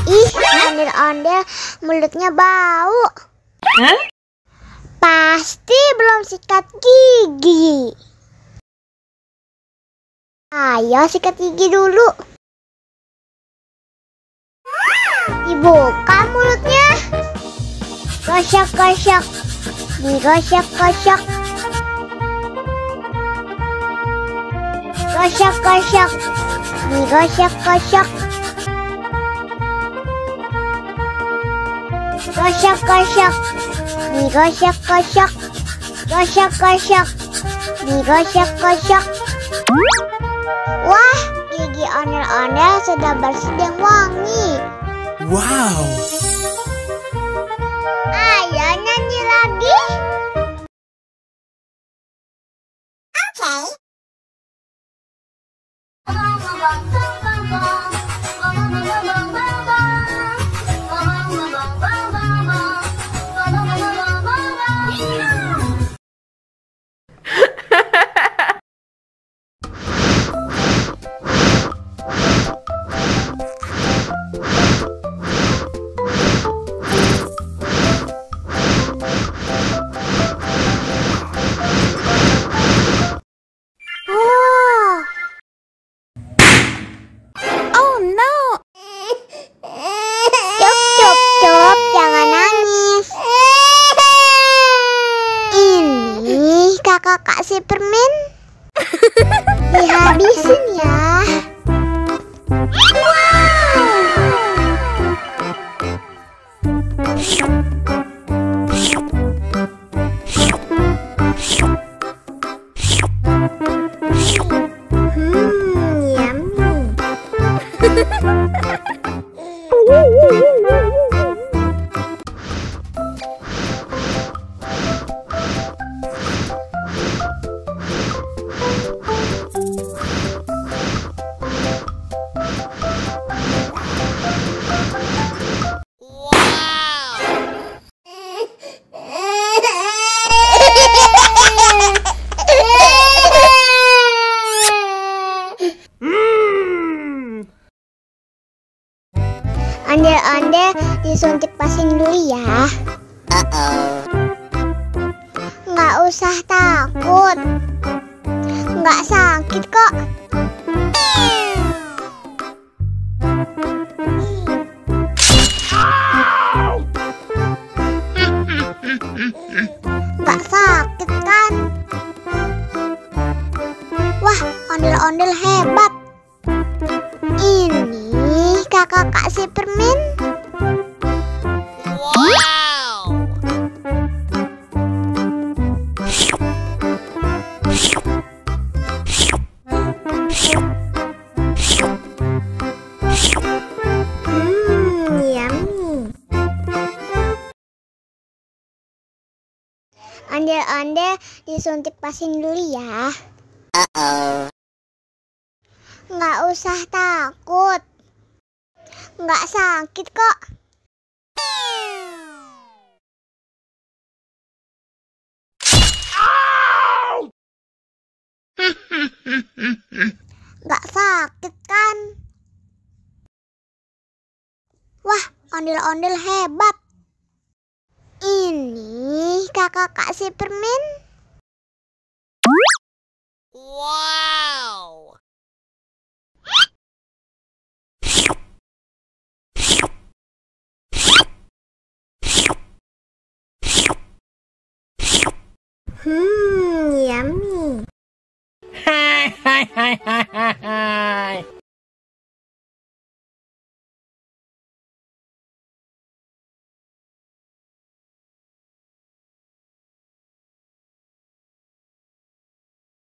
Ih, ondel-ondel mulutnya bau. Hah? Pasti belum sikat gigi. Ayo sikat gigi dulu. Dibuka mulutnya. Gosok-gosok. Digosok-gosok. Gosok-gosok. Digosok-gosok. Gosok-gosok. Digosok-gosok. Gosok-gosok. Digosok-gosok. Wah, gigi ondel-ondel sudah bersih dan wangi. Wow. Ayo nyanyi lagi. Oke. Cup, jangan nangis. Ini kakak kasih permen. Dihabisin ya. Ondel-ondel disuntik vaksin dulu ya. Nggak usah takut. Nggak sakit kok. Nggak sakit kan? Wah, ondel-ondel hebat. Ini kakak kasih permen. Wow. Yummy. Ondel-ondel disuntik vaksin dulu ya. Nggak usah takut. Nggak sakit kok. Nggak sakit kan? Wah, ondel-ondel hebat. Ini kakak kasih permen. Wow. Yummy. Hai hai hai hai hai.